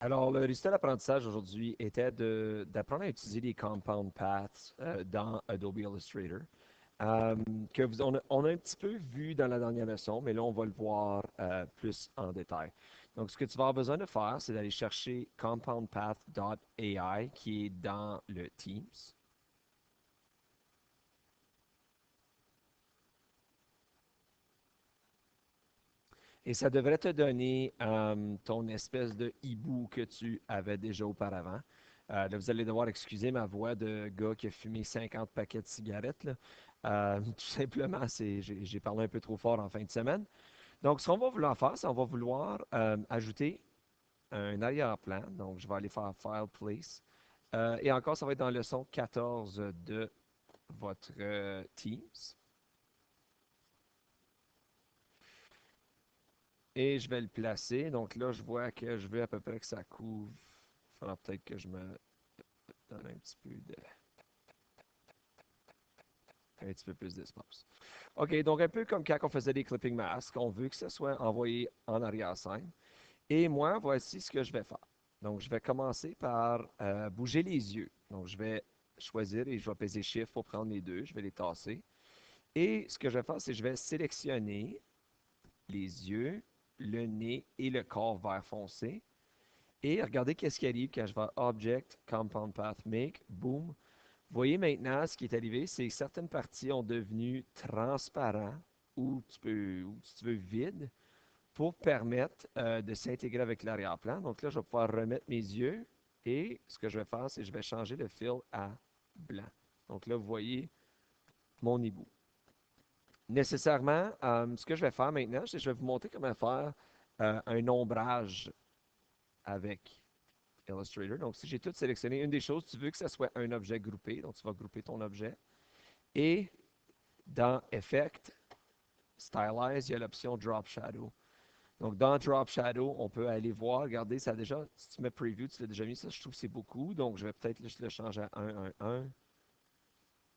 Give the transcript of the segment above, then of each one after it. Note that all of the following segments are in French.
Alors, le résultat d'apprentissage aujourd'hui était d'apprendre à utiliser les compound paths dans Adobe Illustrator, euh, on a un petit peu vu dans la dernière leçon, mais là, on va le voir plus en détail. Donc, ce que tu vas avoir besoin de faire, c'est d'aller chercher compoundpath.ai qui est dans le Teams. Et ça devrait te donner ton espèce de hibou que tu avais déjà auparavant. Là, vous allez devoir excuser ma voix de gars qui a fumé 50 paquets de cigarettes, là. Tout simplement, j'ai parlé un peu trop fort en fin de semaine. Donc, ce qu'on va vouloir faire, c'est qu'on va vouloir ajouter un arrière-plan. Donc, je vais aller faire File Place. Et encore, ça va être dans leçon 14 de votre Teams. Et je vais le placer. Donc là, je vois que je veux à peu près que ça couvre. Il faudra peut-être que je me donne un petit peu plus d'espace. OK, donc un peu comme quand on faisait des clipping masks, on veut que ça soit envoyé en arrière-scène. Et moi, voici ce que je vais faire. Donc, je vais commencer par bouger les yeux. Donc, je vais choisir et je vais peser Shift pour prendre les deux. Je vais les tasser. Et ce que je vais faire, c'est que je vais sélectionner les yeux, le nez et le corps vert foncé. Et regardez qu'est-ce qui arrive quand je vais Object, Compound Path Make, boom. Vous voyez maintenant, ce qui est arrivé, c'est que certaines parties ont devenu transparents ou si tu veux vide pour permettre de s'intégrer avec l'arrière-plan. Donc là, je vais pouvoir remettre mes yeux et ce que je vais faire, c'est que je vais changer le fill à blanc. Donc là, vous voyez mon hibou. Nécessairement, ce que je vais faire maintenant, c'est que je vais vous montrer comment faire un ombrage avec Illustrator. Donc, si j'ai tout sélectionné, une des choses, tu veux que ça soit un objet groupé. Donc, tu vas grouper ton objet. Et dans Effect, Stylize, il y a l'option Drop Shadow. Donc, dans Drop Shadow, on peut aller voir, regardez, ça a déjà, si tu mets Preview, tu l'as déjà mis, ça, je trouve que c'est beaucoup. Donc, je vais peut-être juste le changer à 1, 1, 1.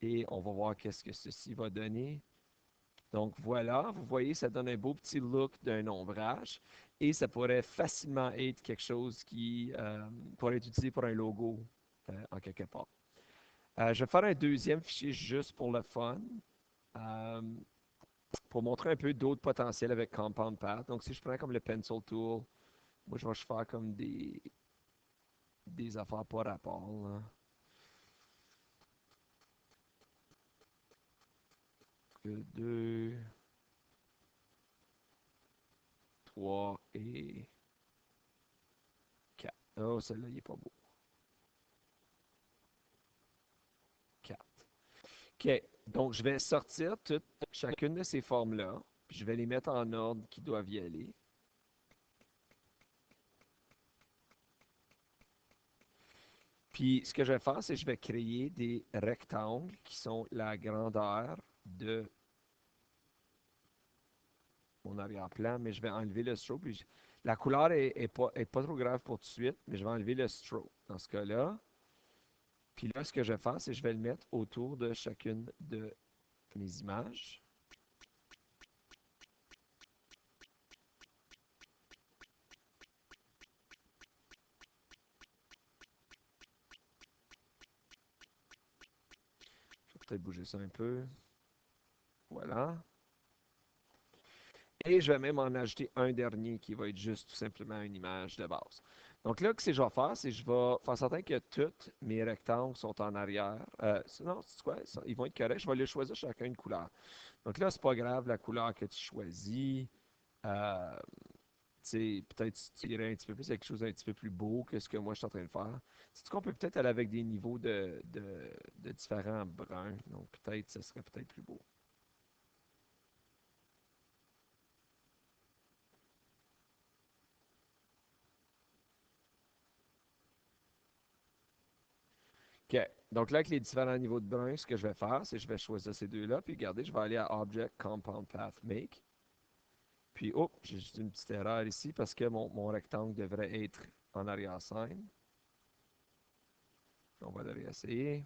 Et on va voir qu'est-ce que ceci va donner. Donc, voilà, vous voyez, ça donne un beau petit look d'un ombrage. Et ça pourrait facilement être quelque chose qui pourrait être utilisé pour un logo en quelque part. Je vais faire un deuxième fichier juste pour le fun, euh, pour montrer un peu d'autres potentiels avec Compound Path. Donc, si je prends comme le Pencil Tool, moi, je vais faire comme des affaires par rapport, là. 2, 3 et 4. Oh, celle-là, il n'est pas beau. 4. OK. Donc, je vais sortir chacune de ces formes-là, puis je vais les mettre en ordre qui doivent y aller. Puis, ce que je vais faire, c'est que je vais créer des rectangles qui sont la grandeur de mon arrière-plan, mais je vais enlever le stroke. La couleur est pas trop grave pour tout de suite, mais je vais enlever le stroke dans ce cas-là. Puis là, ce que je vais faire, c'est que je vais le mettre autour de chacune de mes images. Je vais peut-être bouger ça un peu. Voilà. Et je vais même en ajouter un dernier qui va être juste tout simplement une image de base. Donc là, ce que je vais faire, c'est que je vais faire certain que tous mes rectangles sont en arrière. Non, c'est quoi? Ils vont être corrects. Je vais les choisir chacun une couleur. Donc là, c'est pas grave la couleur que tu choisis. Euh, peut-être tu irais un petit peu plus avec quelque chose d'un petit peu plus beau que ce que moi je suis en train de faire. C'est qu'on peut peut-être aller avec des niveaux de différents bruns. Donc peut-être ce serait peut-être plus beau. OK. Donc là, avec les différents niveaux de brun, ce que je vais faire, c'est que je vais choisir ces deux-là. Puis regardez, je vais aller à Object, Compound Path, Make. Puis, oh, j'ai juste une petite erreur ici parce que mon rectangle devrait être en arrière-scène. On va le réessayer.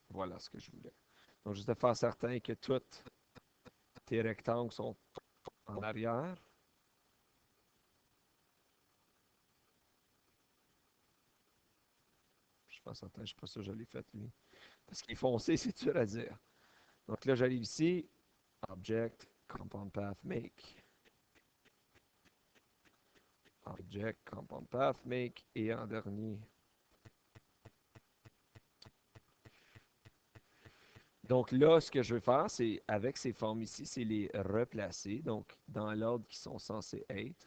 Voilà ce que je voulais. Donc, juste de faire certain que tous tes rectangles sont en arrière. Je pense que je suis pas sûr que je l'ai fait, lui. Parce qu'il est foncé, c'est dur à dire. Donc là, j'arrive ici, Object, Compound Path, Make. Object, Compound Path, Make. Et en dernier. Donc là, ce que je veux faire, c'est, avec ces formes ici, c'est les replacer, donc dans l'ordre qui sont censés être.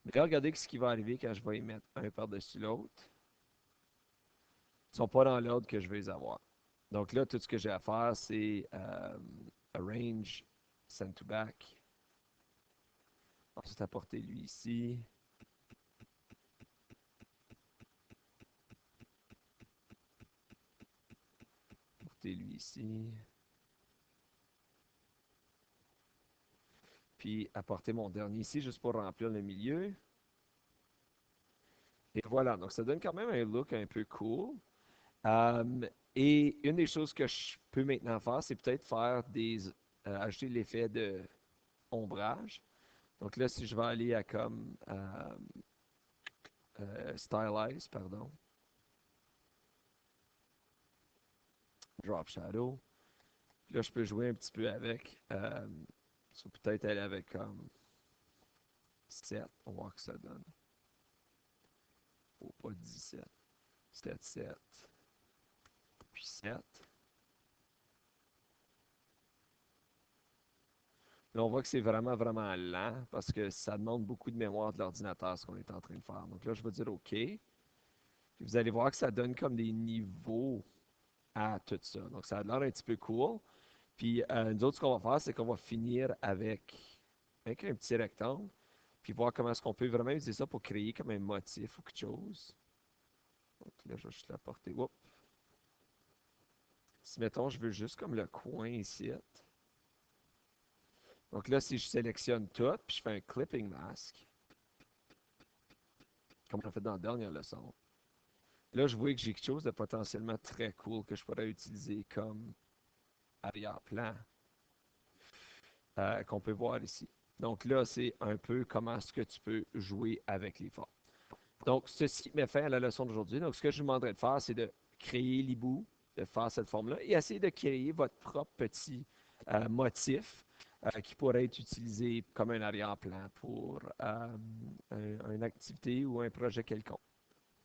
Mais là, regardez ce qui va arriver quand je vais y mettre un par-dessus l'autre. Ils ne sont pas dans l'ordre que je veux les avoir. Donc là, tout ce que j'ai à faire, c'est Arrange, Send to Back. Ensuite, apporter lui ici. Apporter lui ici. Puis apporter mon dernier ici, juste pour remplir le milieu. Et voilà, donc ça donne quand même un look un peu cool. Et une des choses que je peux maintenant faire, c'est peut-être ajouter l'effet de ombrage. Donc là, si je vais aller à comme Stylize, pardon, Drop Shadow. Puis là, je peux jouer un petit peu avec. Peut-être aller avec comme 7. On va voir ce que ça donne. Oh, pas 17. 7, 7. Puis 7. Là, on voit que c'est vraiment, vraiment lent parce que ça demande beaucoup de mémoire de l'ordinateur, ce qu'on est en train de faire. Donc là, je vais dire OK. Puis vous allez voir que ça donne comme des niveaux à tout ça. Donc ça a l'air un petit peu cool. Puis nous autres, ce qu'on va faire, c'est qu'on va finir avec un petit rectangle. Puis voir comment est-ce qu'on peut vraiment utiliser ça pour créer comme un motif ou quelque chose. Donc là, je vais juste l'apporter. Oups. Si, mettons, je veux juste comme le coin ici. Donc là, si je sélectionne tout, puis je fais un clipping mask, comme on a fait dans la dernière leçon, là, je vois que j'ai quelque chose de potentiellement très cool que je pourrais utiliser comme arrière-plan, qu'on peut voir ici. Donc là, c'est un peu comment est-ce que tu peux jouer avec les formes. Donc, ceci met fin à la leçon d'aujourd'hui. Donc, ce que je vous demanderais de faire, c'est de créer l'hibou, de faire cette forme-là, et essayer de créer votre propre petit motif qui pourrait être utilisé comme un arrière-plan pour une activité ou un projet quelconque.